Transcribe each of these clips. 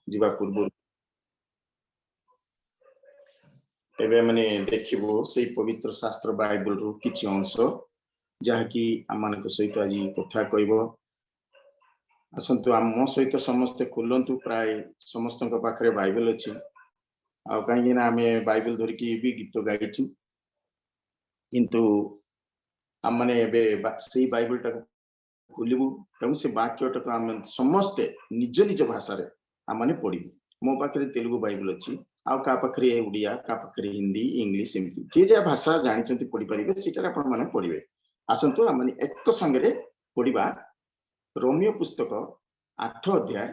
जीवा पूर्व एबे माने देखिबो से पवित्र शास्त्र बाइबल रु किछि अंश जहा कि आमान को सहित आज कथा कहबो असंतु आम सहित समस्त खोलंतु प्राय समस्त पाखरे बाइबल अछि आ कहीं ना आमे बाइबल धर की भी गीत गाइछु किंतु आम माने एबे से बाइबल टा खोलिबु एवं से वाक्य टा आम समस्त निज निज भाषा रे आम माने पढिबु मो पाखरे तेलुगु बाइबल अछि आ का पाखरे उड़िया का पाखरे हिंदी इंग्लिश एमती जे जे भाषा जानिचंती पढि परिबे सिटा आपण माने पढिबे आसंतु आम माने एक संगे पढिबा रोमियो पुस्तक 8 अध्याय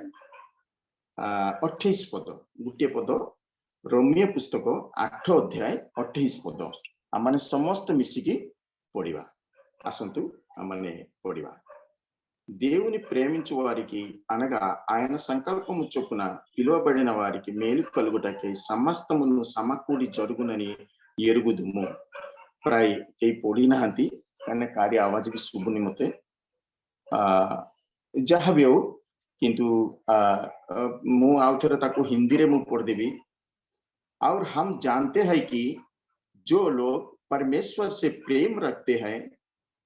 28 पद गुटे पद रोमियो पुस्तक 8 अध्याय 28 पद आम माने समस्त मिसिकी पढिबा आसंतु आम माने पढिबा దేవుని ప్రేమించు వారికి అనగా ఆయన సంకల్పము చొప్పున పిలువబడిన వారికి మేలు కలుగుటకై సమస్తమును సమకూడి జరుగునని ఎరుగుదుము प्राय कई पढ़ी नाहंती कने कार्य आवाज भी सुबुनी मते जहाँ भी हो किंतु मु आउथरे ताको हिंदी रे मु पढ़ देबी और हम जानते हैं कि जो लोग परमेश्वर से प्रेम रखते हैं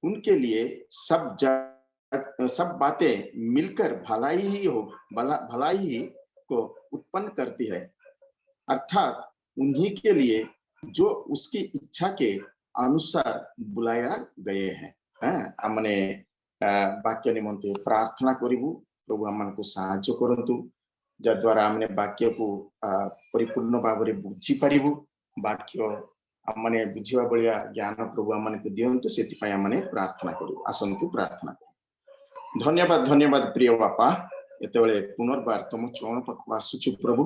उनके लिए सब बातें मिलकर भलाई को उत्पन्न करती है अर्थात उन्हीं के लिए जो उसकी इच्छा के अनुसार बुलाया गए हैं हमने वाक्य निमंते प्रार्थना करिबु प्रभु हमन को सहायता करंतु जद्वारा हमने वाक्य को परिपूर्ण भाव रे बुझी परिबु वाक्य हमने बुझिवा बलिया ज्ञान प्रभु हमन को दियंतु सेति पय हमने प्रार्थना करू आसंतु प्रार्थना करू धन्यवाद प्रिय बापा एतेबेले पुनर्बार तुम चरण पाखु आसुछु प्रभु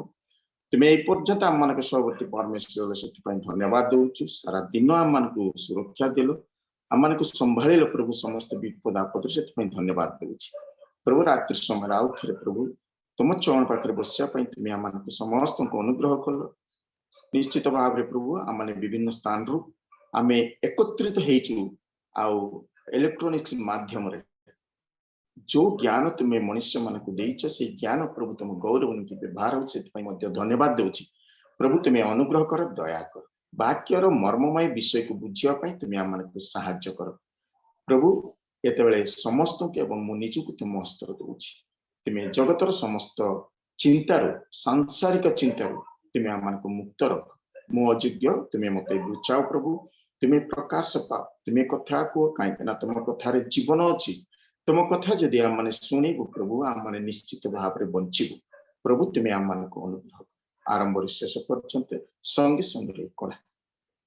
तुम्हें ए पर्यंत आम मान सभापति परमेश्वर से धन्यवाद दूचु सारा दिन आम मान को सुरक्षा देलो आम मान को संभाल प्रभु समस्त विपद आपद से धन्यवाद दूची प्रभु रात्रि समय आउ थे प्रभु तुम चरण पाखे बसिया तुम्हें आम मान को समस्त को अनुग्रह कल निश्चित भाव में प्रभु आम विभिन्न स्थान रु आम एकत्रित होइचु आउ इलेक्ट्रोनिक्स माध्यम रे जो ज्ञान तुम्हें मनुष्य मान को देइछ से ज्ञान प्रभु तुम गौरव उन्नति व्यवहार हो से धन्यवाद देउछि प्रभु तुम्हें अनुग्रह कर दया कर वाक्यर मर्ममय विषय को बुझिया पई तुम्हें आम को सहायता कर प्रभु एतेबेले समस्त के एवं मु निजु को तुम हस्तर देउछि तुम्हें जगतर समस्त चिंतार सांसारिक चिंतार तुम्हें आम को मुक्त रख मो अयोग्य तुम्हें मते बुझाओ प्रभु तुम्हें प्रकाश पा तुम्हें कथा को कहीं तुम कथार जीवन अच्छी तुम कथा जदि आम मैंने शुणु प्रभु आम मैंने निश्चित भाव में बंचबू प्रभु तुम्हें आम मान को अनुग्रह आरंभ शेष पर्यंत संगे संगे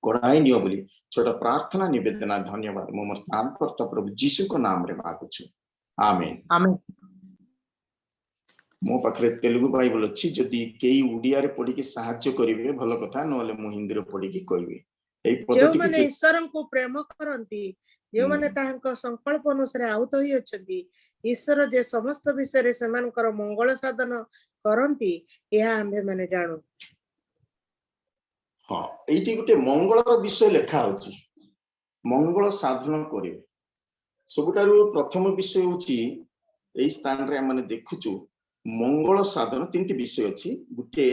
कड़ाई नियो बोली छोटा प्रार्थना निवेदना धन्यवाद मो मोर नाम करता प्रभु जीशु को नाम रे मागुछु आमेन आमेन मो पाखरे तेलुगु बाइबल अछि जदि केई उड़िया रे पढी के सहायता करिवे भलो कथा नले मु हिंदी रे पढी के कहबी जो माने ईश्वर को प्रेम करंती जो माने तांको संकल्प अनुसार आउत होई अछंती ईश्वर जे समस्त विषय रे समानकर मंगल साधन करंती या आमे माने जानु हां एठी गुटे मंगलर विषय लेखा होची मंगल साधन करिवे सबुटारु प्रथम विषय होची एई स्थान रे माने देखुचु मंगल साधन तीनटी विषय अछि गुटे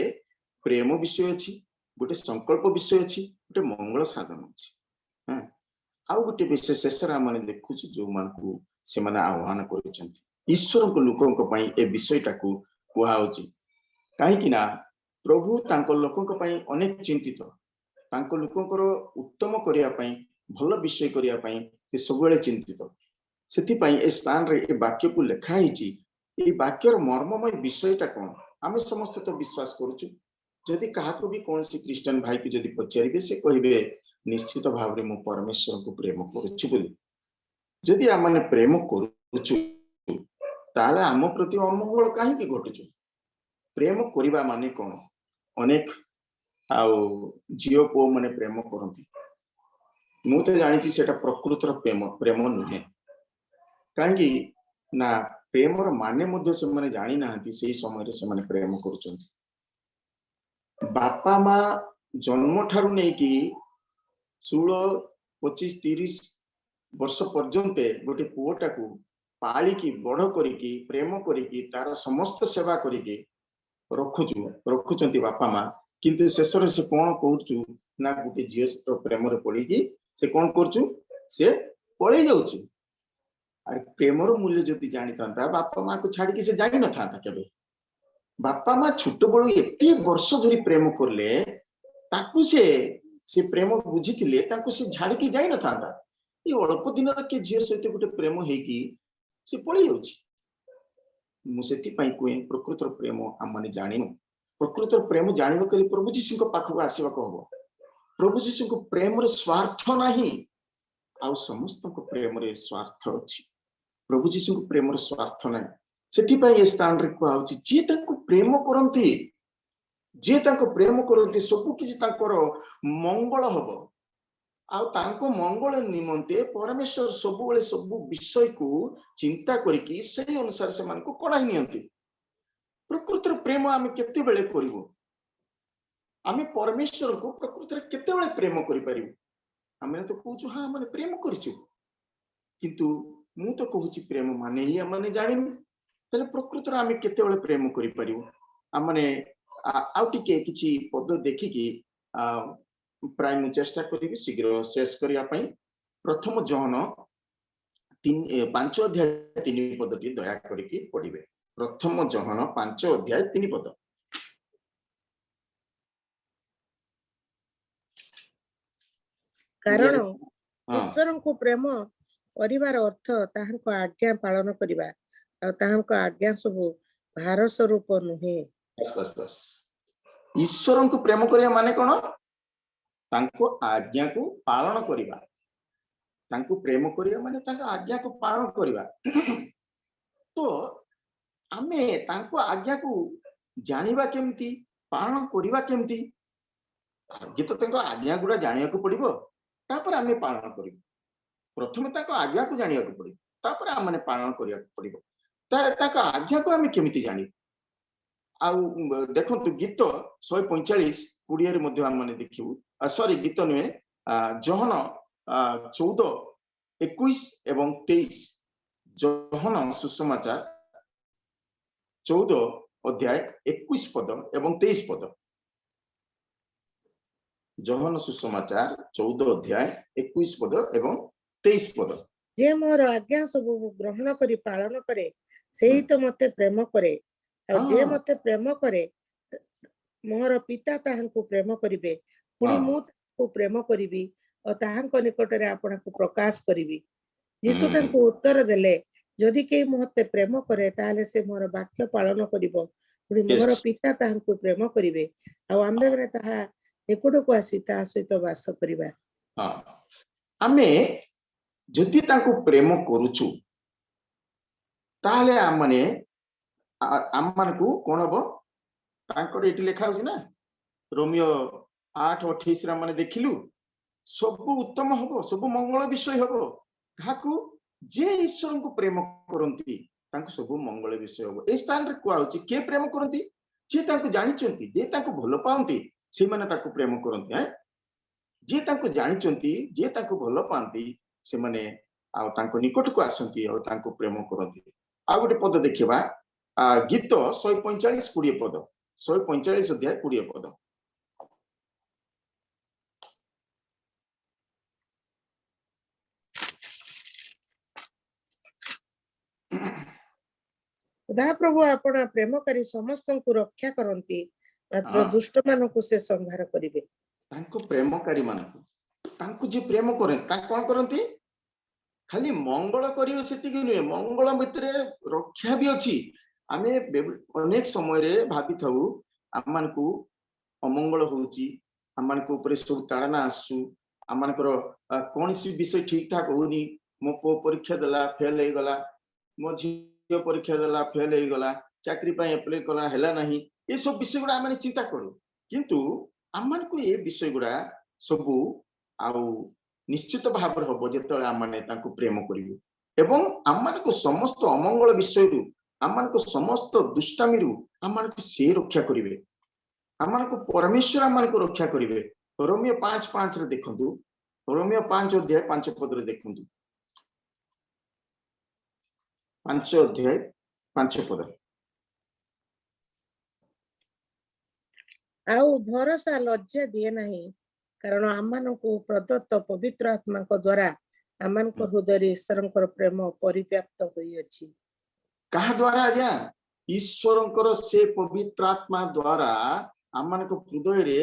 प्रेम विषय अछि गोटे संकल्प विषय अच्छी गोटे मंगल साधन अच्छी हाँ आउ गोटे विषय शेष मैंने देखु जो मान को से माने आह्वान कर ईश्वर को लोकों ए विषयटा को कहुच्छी कहीं प्रभु तांको लोकों अनेक चिंतित तांको लोकों उत्तम करने भल विषय करने से सब चिंतित से स्थान रे वाक्य को लिखाई वाक्यर मर्ममय विषयटा कौन आम समस्त तो विश्वास करुचु जदि कहा भी कौन सी क्रिश्चियन भाई को जदि पचारे से कहे निश्चित भाव में परमेश्वर को प्रेम करुचु जदि आम मैंने प्रेम करुचु ताले आम प्रति अमंगल कहीं घटुचु प्रेम करवा माने कौन अनेक आउ झील पु मैंने प्रेम करती मु तो जानी से प्रकृतर प्रेम नुहे कहीं ना प्रेमर माने से मैंने जानी ना से समय से मैंने प्रेम कर बापा माँ जन्म ठारू नहीं कि 16, 25, 30 वर्ष पर्यंत गोटे पुओटा को पाली की बड़ करिकी प्रेम करिकी तार समस्त सेवा करिकी रखुचंती बापा माँ किंतु शेष रे से कोन कहउछु ना गुटे झील प्रेम रे पड़ी कि से कोन करछु से पळै जाउछु अरे प्रेमर मूल्य जदि जानी था बापा माँ को छाड़ी से जाई न था केबे बापा माँ छोट बड़ू एते वर्ष धरी प्रेम करले ताकू से प्रेम बुझीथिले ताकू से झाड़ी की जाई न था ये अल्प दिन के झील सहित गोटे प्रेम हेकी से पळै जाउछि मु सेति पई कोइ प्रकृतर प्रेम हम माने जानिनु प्रकृतर प्रेम जानिबा करी प्रभु जीशु को पाखु आसीबा को हबो प्रभु जीशु को प्रेम रे स्वार्थ नाही आ समस्त को प्रेम रे स्वार्थ अछि प्रभु जीशु को प्रेम रे स्वार्थ नाही सेति पई ए स्थान रे को आउछि जे ताको प्रेम करंती जे ताको प्रेम करंती सब किछि ताकर मंगल हबो आ तांको मंगल निमंते परमेश्वर सब बेले सब विषय को चिंता करिकि सही अनुसार से मान को कढाई नियंती प्रकृतर प्रेम आमे केते बेले करिवो आमे परमेश्वर को प्रकृतर केते बेले प्रेम करि परिवो आमे तो कहूछु हां माने प्रेम करछु किंतु मु तो कहूछि प्रेम माने ही माने जानिनु तले प्रकृतर आमे केते बेले प्रेम करि परिवो आमने आउ टिके किछि पद देखिकि प्राय मु चेष्टा करिवि शीघ्र शेष करिया पई प्रथम जॉन 5 अध्याय 3 पद टी दया करिकि पढिबे प्रथम जॉन 5 अध्याय 3 पद कारण ईश्वर को प्रेम परिवार अर्थ ताहांको आज्ञा पालन करिबा आ ताहांको आज्ञा सब भार स्वरूप नुहे बस बस बस ईश्वर को प्रेम करिया माने कोन तांको आज्ञा को पालन करिबा तांको प्रेम करिया माने तांको आज्ञा को पालन करिबा तो आमे तांको आज्ञा को जानिबा केमती पालन करिबा केमती आगे तो तांको आज्ञा गुडा जानिया को पड़िबो तापर आमे पालन करिबो प्रथमे तांको आज्ञा को जानिया को पड़िबो तापर आमे पालन करिया को पड़िबो तांको आज्ञा को आमे केमती जानि आ देखंतु गीत 145 20 रे मध्ये हम माने देखिबु सॉरी गीत नुए जहन 14 21 एवं 23 जहन सुसमाचार 14 अध्याय 21 पद एवं 23 पद जहन सुसमाचार 14 अध्याय 21 पद एवं 23 पद जे मोर आज्ञा सब ग्रहण करी पालन करे सेही तो मते प्रेम करे आ जे मते प्रेम करे मोर पिता ताहांको प्रेम करिवे पुनी मु ताहांको प्रेम करिवि और ताहांको निकट रे आपनको प्रकाश करिवि यीशु तांको उत्तर देले जदि के मोते प्रेम करे ताले से मोर वाक्य पालन करिवो पुनी मोर पिता ताहांको प्रेम करिवे आ आम्बे माने ताहा निकट को आसी ता सहित वास करिबा हां आमे जदि तांको प्रेम करूछु ताले आमने आमन को कोन हबो तांकर एटी लेखा होसी ना रोमियो 8:28 रा माने देखिलु सब उत्तम हबो सब मंगल विषय हबो काकू जे ईश्वर को प्रेम करंती तांको सब मंगल विषय हबो ए स्थान रे को आउची के प्रेम करंती जे तांको जानिचंती जे तांको भलो पाउंती से माने ताको प्रेम करंती हैं जे तांको जानिचंती जे ताको भलो पाउंती से माने आ तांको निकट को आसंती और तांको प्रेम करंती आ गोटे पद देखिबा गीत 145 20 पद 145 अध्याय 20 पद खुदा प्रभु आपण प्रेमकारी समस्त को रक्षा करंती मात्र दुष्ट मानन को से संहार करिवे तांको प्रेमकारी मानन तांको जे प्रेम करे ता कोन करंती खाली मंगल करियो सेति कि नै मंगल भितरे रक्षा भी अछि आमे अनेक समय रे भाबी थाउ आमान को अमंगल होउची आमान को ऊपर सब ताड़ना आसु आमान को कोनसी विषय ठीक ठाक होनी मो पो परीक्षा देला फेल हे गला मो झियो परीक्षा देला फेल हे गला चाकरी पय अप्लाई कला हैला नाही ए सब विषय गुडा आमे चिंता करू किंतु आमान को ए विषय गुडा सब आउ निश्चित भाव रे होबो जेतळे आमाने तांको प्रेम करिवो एवं आमान को समस्त अमंगल विषय रु आमान को समस्त दुष्टामी रु आमान को से रक्षा करिवे आमान को परमेश्वर आमान को रक्षा करिवे रोमियो 5:5 रे देखंतु रोमियो 5 अध्याय 5 पद रे देखंतु 5 अध्याय 5 पद आउ भरोसा लज्जा दिए नहीं कारण आमମାନଙ୍କୁ प्रदत्त पवित्र आत्मा द्वारा आमମାନଙ୍କ हृदय ईश्वर प्रेम परिव्याप्त होई अछि। कहा द्वारा आज्ञा ईश्वर से पवित्र आत्मा द्वारा आम हृदय रे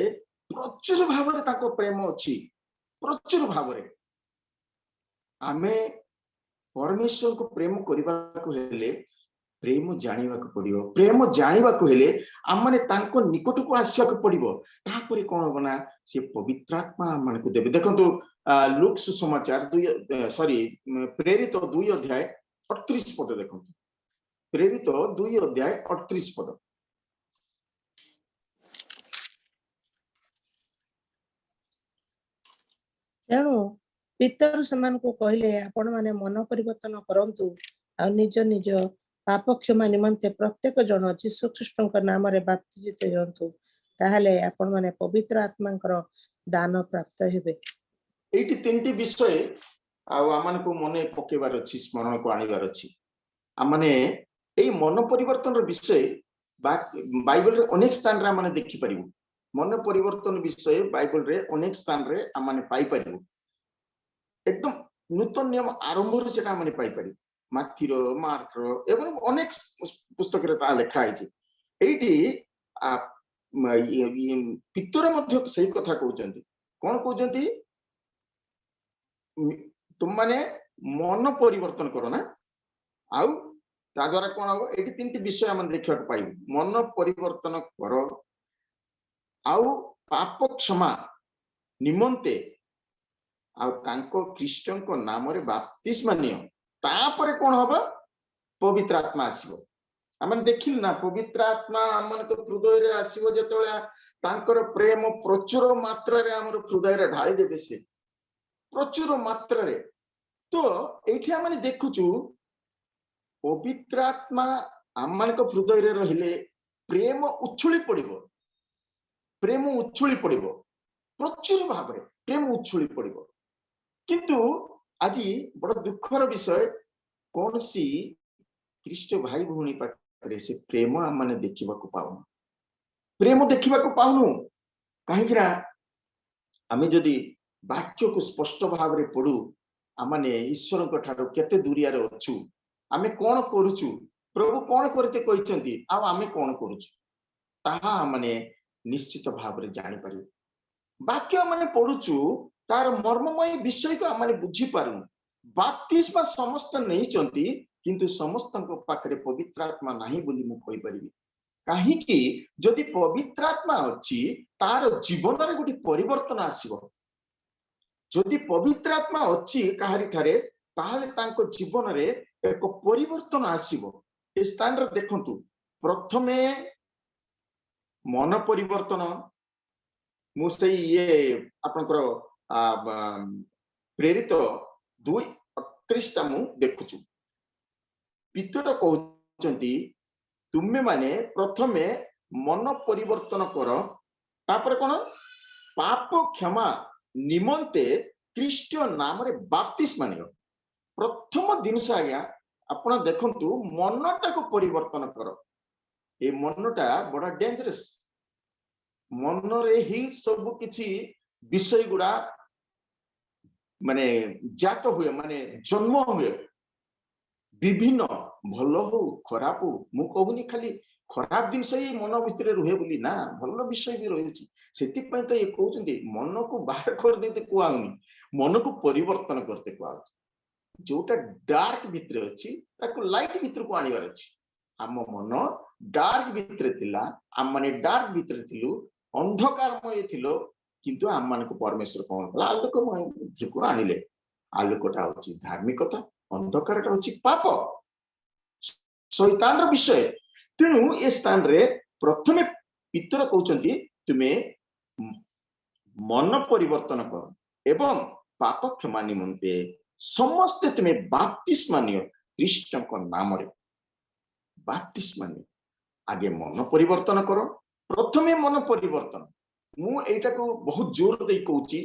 प्रचुर भाव प्रेम अच्छी प्रचुर भाव आमे परमेश्वर को प्रेम करने प्रेम जाना पड़ो प्रेम जाना आम मैंने निकट को आसवाक पड़ो तापर कौन हम ना सी पवित्र आत्मा आम को देवे देखो लुक सुसमाचार प्रेरित 2 अध्याय 38 पद देखो प्रेरित 2 अध्याय 38 पद तेणु पितर समान को कहले आपण माने मन परिवर्तन करंतु आ निज निज पाप क्षमा निमंते प्रत्येक जन यीशु ख्रीष्टଙ୍କ नाम रे बाप्तिजित होंतु ताहाले आपण माने पवित्र आत्मांकर दान प्राप्त हेबे। एठी तीनटी विषय आम को मन पकेबार अछि स्मरण को आनिबार अछि आमने एई मन परिवर्तन विषय बाइबल रे अनेक स्थान रे आमने देखि परिबु मन परिवर्तन विषय बाइबल रे अनेक स्थान रे आमने पाई परिबु एकदम नूतन नियम आरंभ से आमने पाई परिबु माथीर मार्क एवं अनेक पुस्तक रे ता लिखा है एठी पितर मध्य सही कथा कहउचंती कोन कहउचंती तुम माने मन परिवर्तन करो ना आउ ता द्वारा कौन हम ये 3टी विषय आम देखा पाइबु मन परिवर्तन कर आउ पाप क्षमा निमंते आउ ख्रीष्टन को नाम रे बपतिस्मा नियो तापरे कौन हम पवित्र आत्मा आसीबो आम देखिल ना पवित्र आत्मा आम हृदय रे आसीबो जेतोले तांकर प्रेम प्रचुर मात्रा रे हमर हृदय रे ढाली देबे से प्रचुर मात्रा रे तो एठी आम देखुचु पवित्र आत्मा आम हृदय रे रहिले प्रेम उछुली पड़िबो प्रचुर भाव प्रेम उछुली पड़िबो किंतु आज बड़ दुखर विषय कौन सी ख्रीष्ट भाई भौणी पाखरे से प्रेम आम माने देखिबा को पाउनु प्रेम देखिबा को पाउनु काहेकि आमे जदी वाक्य को स्पष्ट भाव रे पढ़ू आमने ईश्वर को ठारो केते दूरिया रे अछु आमे कोन करूछु प्रभु कोन करते कहिसंती आ आमे कोन करूछु ताहा माने निश्चित भाव रे जानि पारु वाक्य माने पढ़ुछु तार मर्ममय विषय को आमने बुझी पारु बपतिस्मा समस्त नहीं चंती किंतु समस्त को पाखरे पवित्र आत्मा नाही बोली मु कहि परिबी काहे कि जदि पवित्र आत्मा अछि तार जीवन रे गुटी परिवर्तन आसीबो जदि पवित्र आत्मा अच्छी कहारी ठारे ताहले तांको जीवन रे एक परिवर्तन आसीबो ए स्थान रे देखंतु प्रथमे मन परिवर्तन मुसे ये आपनकर प्रेरित 2:38 ता मु देखुछु पितर कहउचंती तुमे माने प्रथमे मन परिवर्तन कर तापर कोन पाप क्षमा निमंते ख्रीष्ट नाम रे बपतिस्मा नियो प्रथम जिनस आज्ञा आपण देखंतु मनटा को परिवर्तन कर ए मनटा बड़ा डेंजरस मन रे ही सब किछि विषय गुडा माने जात हुए माने जन्म हुए विभिन्न भल हो खराब हो मु कहूनी खाली खराब दिन से ही मन भितर रुहे बोली ना भल विषय भी रही सेति पय तो ये कहउचंदी मन को बाहर कर देते कुआउनी मन को परिवर्तन करते कुआउ जोटा डार्क भितर अछि ताको लाइट भितर को आनिवार अछि हम मन डार्क भितर थिला हम माने डार्क भितर थिलु अंधकारमय थिलो किंतु हम मान को परमेश्वर कोन आलोकमय भितर को आनिले आलोकटा होछि धार्मिकता अंधकारटा होछि पाप शैतान रो विषय तेणु ए स्थान रे प्रथमे पितर कहउचंती तुमे मन परिवर्तन कर एवं पाप क्षमा निमंते समस्त तुमे बपतिस्मा नियो ख्रीष्ट को नाम रे बपतिस्मा नियो आगे मन परिवर्तन करो प्रथमे मन परिवर्तन मु एटा को बहुत जोर दे कहउची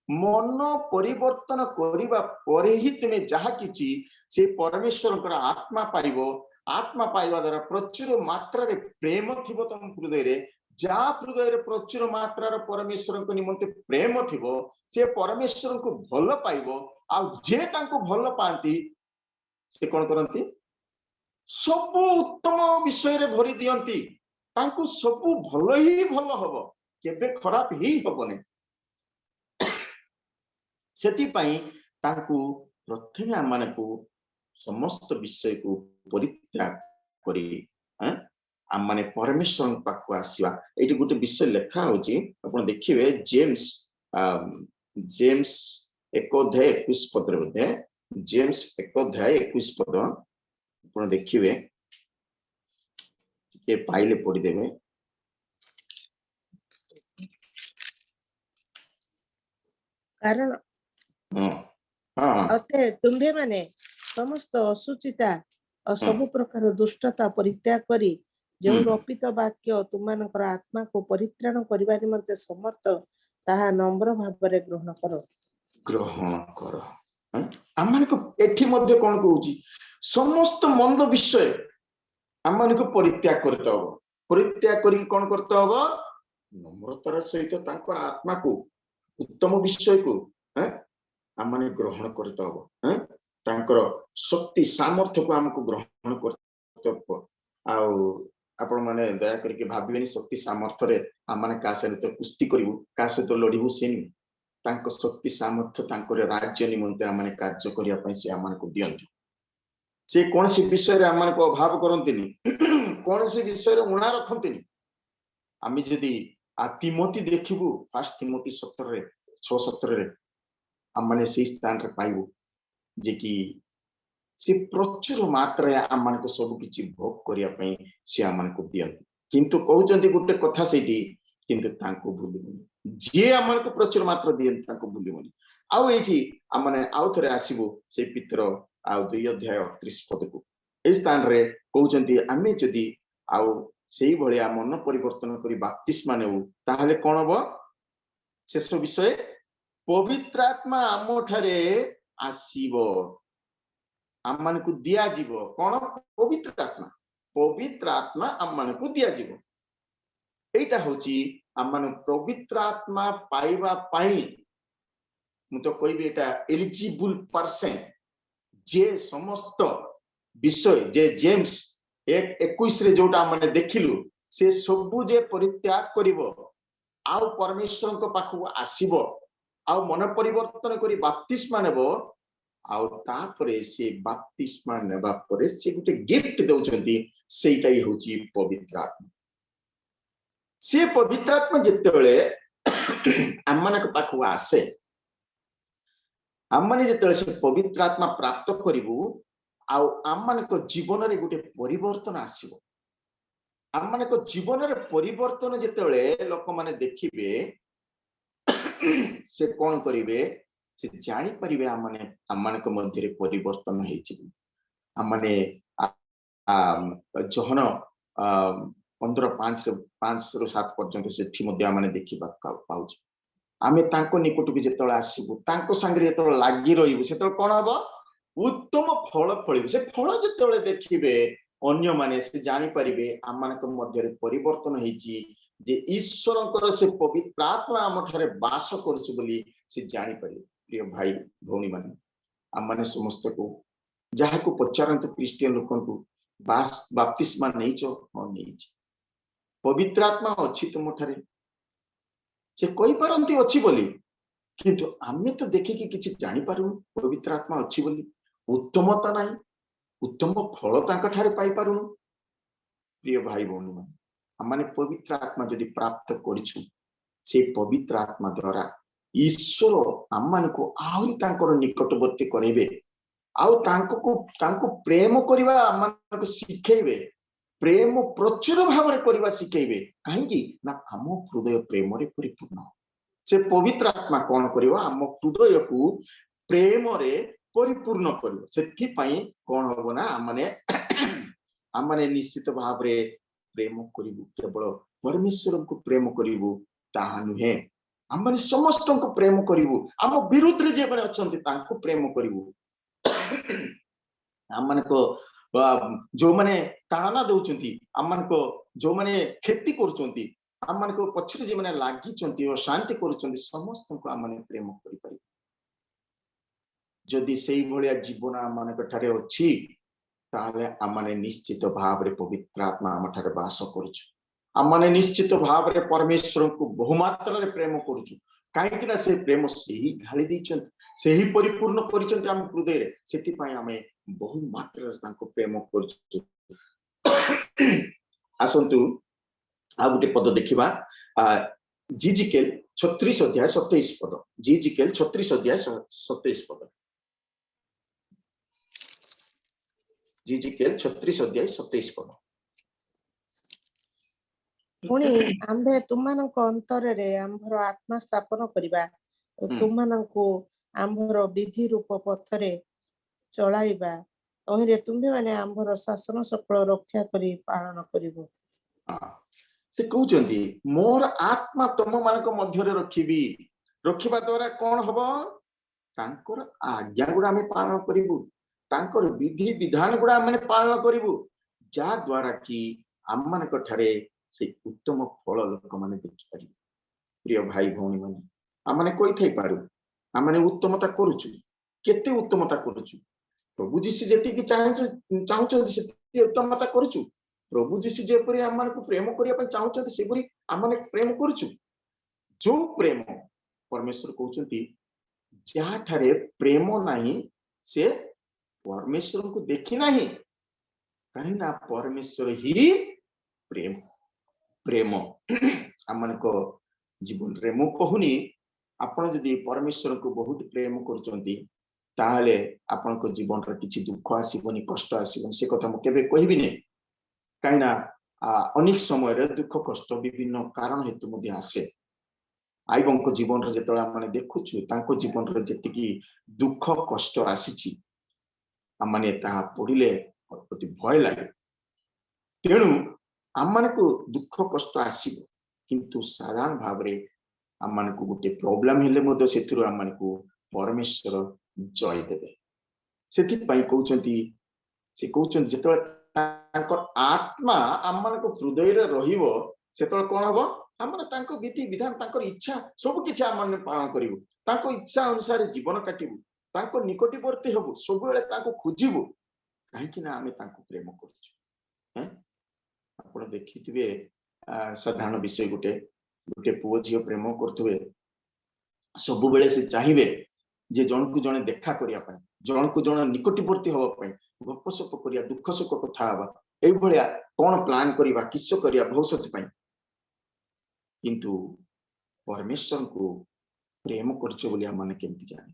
मन परिवर्तन करिबा परे ही तुमे जहा किछि से परमेश्वर कर आत्मा पाइबो आत्मा पाइबा द्वारा प्रचुर मात्रा रे प्रेम थिबो तुम हृदय रे जा हृदय प्रचुर मात्रार परमेश्वर को निमंते प्रेम थिबो से परमेश्वर को भल पाइबो आ जे तांको भल पांती से कोन करंती सब उत्तम विषय रे भरी दियंती तांको सब भल ही भल हबो केबे खराब ही हबने सेति पई तांको प्रथमे हम माने को समस्त विषय को परित्याग करी आम माने परमेश्वर पाखु आसीबा एठी गोटे विषय लेखा होची आपण देखिबे जेम्स जेम्स 1:21 पद रे जेम्स 1:21 पद आपण देखिबे के पाइले पढि देबे कारण अते तुम्भे माने समस्त असुचिता और सब प्रकार दुष्टता परित्याग करी जो रोपित वाक्य तुमनकर आत्मा को परित्राण करबा निमंते समर्थ ताहा नम्र भावरे ग्रहण करो आमान को एठी मध्ये कोन कहूची समस्त मंद विषय आमान को परित्याग करते हो परित्याग करी कोन करते हो नम्रतार सहित तांकर आत्मा को उत्तम विषय को आमान ग्रहण करते हो तांकर शक्ति सामर्थ्य को हमको ग्रहण करते आपण माने दया करके भाबिबेनी शक्ति सामर्थ्य रे आमाने का सहित कुस्ती करिवु का सहित लड़िबु सेनी तांको शक्ति सामर्थ्य तांको राज्य निमंते आमाने कार्य करिया पई से आमान को दियंती से कोनसी विषय रे आमान को अभाव करंतिनी कोनसी विषय रे उणा रखंतिनी आमी जदी तिमोथी देखिबु फर्स्ट तिमोथी 17 रे 6:17 रे आमाने से स्थान रे पाइबु जे कि से प्रचुर मात्रा आमान को सब किछि भोग करिया पई से आमान को दियंती किंतु कहउचंती गुटे कथा सेठी किंतु तांको भूलिबुनी जे आमान को प्रचुर मात्रा दियंती तांको भूलिबुनी आउ एठी आमाने आउ थरे आसीबो से पितर आउ 2:38 पद को ए स्थान रे कहउचंती आमे जदी आउ सेही भलिया मन परिवर्तन करी बपतिस्मा नेउ ताहले कोन हबो शेष विषय पवित्र आत्मा आमो ठारे आसीबो आमान को दिया जीवो कोन पवित्र आत्मा आमान को दिया जीवो एटा होची आमान पवित्र आत्मा पाइबा पाई मु तो कहबी एटा एलिजिबल पर्सन जे समस्त विषय जे जेम्स 1:21 रे जोटा माने देखिलु से सबु जे परित्याग करिवो आउ परमेश्वर को पाखु आसीबो आउ मन परिवर्तन करी बपतिस्मा नेबो आउ तापरे से बपतिस्मा नेबा परे से गुटे गिफ्ट दउचंती सेटा ही होची पवित्र आत्मा से पवित्र आत्मा जेतेबेले आमनक पाखु आसे आमने जेतेबेले से पवित्र आत्मा प्राप्त करिवु आउ आमनक जीवन रे गुटे परिवर्तन आसीबो आमनक जीवन रे परिवर्तन जेतेबेले लोक माने देखिबे से कोन करिवे से जानी परिवे आमने को मध्य रे परिवर्तन हेछि आमने जोहन 15:5 ରୁ 7 पर्यंत सेठी मध्ये आमने देखिबा पाउछ आमे तांको निकटକୁ जेतळे आसीबु तांको संगे जेतळे लागि रहिबु सेतळे कोन हबो उत्तम फल फळिबु से फल जेतळे देखिबे अन्य माने से जानी परिवे आमने को मध्य रे परिवर्तन हेछि जे ईश्वरकर से पवित्र आत्मा आम ठारे वास करछु बोली से जानी परिवे प्रिय भाई भौणी माने आम माने समस्त को जहा को पचारंतु क्रिश्चियन लोकन को बपतिस्मा नैचो न नैछि पवित्र आत्मा अछि तुम ठारे से कोई परंती अछि बोली किंतु आमे तो देखि कि किछि जानि पारु पवित्र आत्मा अछि बोली उत्तमता नाही उत्तम फल तांका ठारे पाई पारु प्रिय भाई भौणी माने आमाने पवित्र आत्मा यदि प्राप्त करिछु से पवित्र आत्मा द्वारा ईश्वर आमान को आहुरी तांकर निकटवर्ती करेबे आउ तांको प्रेम करिवा आमान को सिखेबे प्रेम प्रचुर भाव रे करिवा सिखेबे काहेकि ना आम हृदय प्रेम रे परिपूर्ण से पवित्र आत्मा कोन करिवा आम हृदय को प्रेम रे परिपूर्ण करिवो सेथि पई कोन होबो ना आमाने निश्चित भाव रे प्रेम करिवु केवल परमेश्वर को प्रेम करिवु ताहा नुहे आमने समस्त को प्रेम करिवु आम विरुद्ध रे जे बने अछंती तांको प्रेम करिवु आमने को जो माने ताना दउचंती आमन को जो माने खेती करचंती आम मान को पछरे जे माने लागि चंती और शांति करूचंती समस्त को आम माने प्रेम करि पारि जदि सेही भलिया जीवन आम मान ठारे अछि ताले आम माने निश्चित भाव रे पवित्र आत्मा आम ठारे वास करूछु आम माने निश्चित भाव रे परमेश्वर को बहुमात्रा रे प्रेम करूछु काहे कि ना से प्रेम सेही ढाली दैछन सेही परिपूर्ण करिसंती आम हृदय रे सेति पय आमे बहुमात्रा रे तांको प्रेम करूछु आसंतु आ गुटे पद देखिबा जीजिकेल 36 अध्याय 27 पद जीजिकेल 36 अध्याय 27 पद जीजिकेल 36 अध्याय 27 पद पुणी आम्भे तुमनको अंतर रे आम्भर आत्मा स्थापन करिबा तुमनको आम्भर विधि रूप पथरे चलाइबा ओहिरे तुम्हे माने आम्भर शासन सकल रक्षा करी पालन करिबो से कहउचंती मोर आत्मा तुम मानक मध्य रे रखिबी रखिबा द्वारा कोन हबो तांकर आज्ञा गुडा हम पालन करिबु तांकर विधि विधान गुडा हम पालन करिबु जा द्वारा कि आम मानक ठारे से उत्तम फल लोक माने देखि पारि प्रिय भाई भौणी माने आम माने कोइ थई पारु आम माने उत्तमता करूछु केते उत्तमता करूछु प्रभु जीसु जेति कि चाहू से उत्तमता करूछु प्रभु जीसु जेपरि आम मानक प्रेम करिया पय चाहू से परि आम माने प्रेम करूछु जो प्रेम परमेश्वर कहउचंती जा ठारे प्रेम नाही से परमेश्वर को देखि नाही कहीं ना परमेश्वर ही प्रेम प्रेम आम को जीवन रे मु कहूनी आपण जदि परमेश्वर को बहुत प्रेम करचंती ताहले आपण को जीवन रे किछि दुख आसीबनी कष्ट आसीबनी से कथा मु केबे कहबी ने कहीं ना अनेक समय रे दुख कष्ट विभिन्न कारण हेतु मध्ये आसे आइबन को जीवन रे जेतला माने देखुछु तांको जीवन रे जेतिकी दुख कष्ट आसीची आमाने ता पढिले अति भय लागे तेणु आमान को दुख कष्ट आसीबो किंतु साधारण भाव रे आमान को गुटे प्रॉब्लम हेले मदो सेथिरु आमान को परमेश्वर जय देबे सेथि पई कहउचंती से कहउचंती जेतला तांकर आत्मा आमान को हृदय रे रहिबो सेतला कोन हबो आमने तांको विधि विधान तांकर इच्छा सब किछ आमने पालन करिवो तांको इच्छा अनुसार जीवन काटिबो तांको निकटवर्ती हबो सब बेले तांको खोजिबो काहे कि ना आमे तांको प्रेम करछु हैं आपण देखिथिबे साधारण विषय गुटे गुटे पुओ झियो प्रेम करथुबे सब बेले से चाहिबे जे जण को जणे देखा करिया पय जण को जण निकटवर्ती हबो पय गपसप करिया दुख सुख कथा हबा एई भलिया कोन प्लान करिवा किछ करिया भविष्यत पय किंतु परमेश्वर को प्रेम करछ बोली माने केमति जाने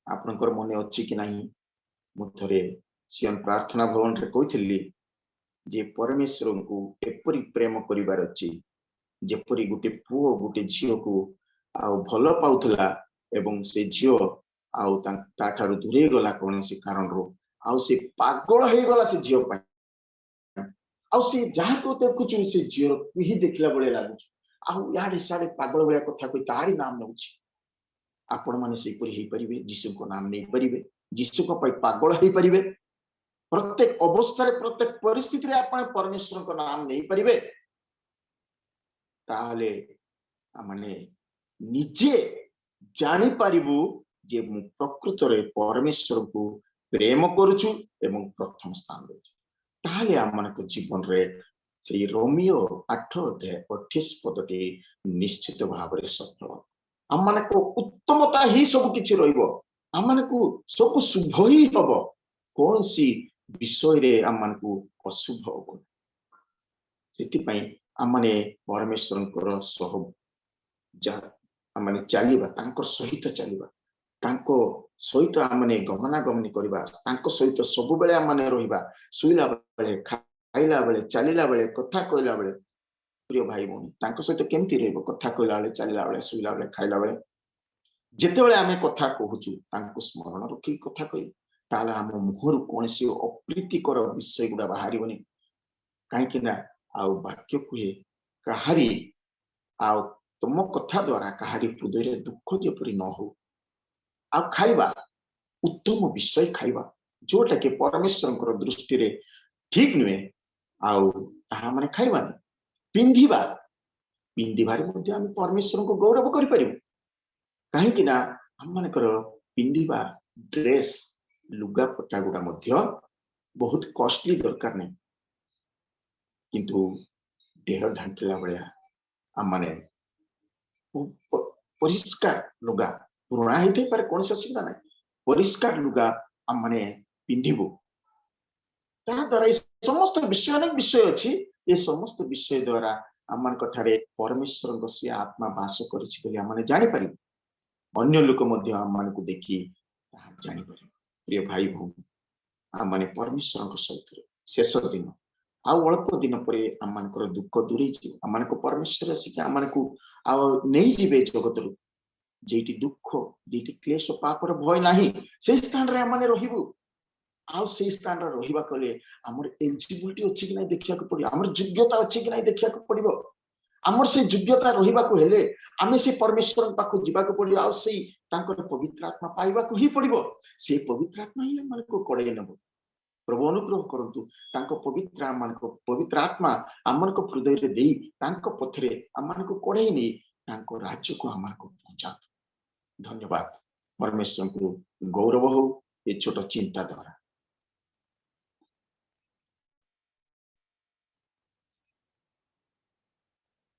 आपनकर मने अछि कि नाही मु थरे सियन प्रार्थना भवन रे कहिथिली जे परमेश्वर को एपरि प्रेम करिवार अछि जेपरि गुटे पुओ गुटे झियो को आ भलो पाउथला एवं से झियो आ ता ठारु दूरे गला कोन से कारण रो आ से पागल हे गला से झियो पय आ से जहा को देखुछु से झियो ही देखला बळे लागुछु आउ याडे साडे पागल बळिया कथा कोइ तारी नाम नउछि आपण माने से परि हेई परिबे जीसु को नाम नै परिबे जीसु को पय पागल हेई परिबे प्रत्येक अवस्था रे प्रत्येक परिस्थिति रे आपण परमेश्वर को नाम नै परिबे ताले माने निजे जानि परिबु जे मु प्रकृत रे परमेश्वर को प्रेम करूछु एवं प्रथम स्थान देछु ताले आमन को जीवन रे श्री रोमियो 8 अध्याय 28 पदटी निश्चित भाव रे सत्य आमन को उत्तमता ही सब किछि रहिबो आमन को सब शुभ ही हबो कोन सी विषय रे आमन को अशुभ हबो सेति पई आमने परमेश्वर को सह जा आमने चलीबा तांकर सहित चलीबा तांको सहित आमने गमनागमनी करबा तांको सहित सब बेले आमने रहिबा सुइला बेले खाइला बेले चलीला बेले कथा कहला बेले प्रिय भाई भौणी तांको सहित केमति रहबो कथा कहला बेले चलीला बेले सुइला बेले खाइला बेले जेते बेले आमे कथा कहूछु तांको स्मरण रखी कथा कहि ताला हम मुहर कोनसी अप्रीतिकर विषय गुडा बाहरिबनी काहे कि ना आ वाक्य कुहे कहारी आ तुम कथा द्वारा कहारी हृदय रे दुख जेपरि न हो आ खाइबा उत्तम विषय खाइबा जोटा के परमेश्वर दृष्टि रे ठीक नुहे आउ ताहा माने खाइबा पिंधिबा पिंधिबारे मध्य आम परमेश्वर को गौरव करि परिबु काहेकि ना हम मानकर पिंधिबा ड्रेस लुगा पट्टा गुडा मध्य बहुत कॉस्टली दरकार नहीं किंतु देह ढांकिला भलिया आम माने परिष्कार लुगा पुराना हेते पर कौन सा असुविधा नहीं परिष्कार लुगा आम माने पिंधिबु ता द्वारा समस्त विषय अनेक विषय अच्छी ये समस्त विषय द्वारा आम मान ठारे परमेश्वर को से आत्मा वास करिछि बोली आम माने जानि परिबु अन्य लोक मध्य आम मान को देखि ताहा जानि परिबु प्रिय भाई भौणी आम माने परमेश्वर को सहित शेष दिन आ अल्प दिन पर आम मानकर दुख दूरे आम मान को परमेश्वर आसिक आम मान को नहीं जीवे जगत रु जेठी दुख जेठी क्लेश पापर भय नाही से स्थान रे आम माने रहिबु आ से स्थान रे रहिबा कले हमर एलिजिबिलिटी अछि कि नै देखिया को पड़ियो हमर योग्यता अछि कि नै देखिया को पड़ियो हमर से योग्यता रहिबा को हेले आमे से परमेश्वर पाखु जीवा को पड़ियो आ से तांकर पवित्र आत्मा पाइबा को ही पड़ियो से पवित्र आत्मा ही हम को कड़े नबो प्रभु अनुग्रह करंतु तांको पवित्र आत्मा आमन को हृदय रे देई तांको पथरे आमन को कड़े नै तांको राज्य को आमन को पहुंचा धन्यवाद परमेश्वर को गौरव हो ये छोट चिंता द्वारा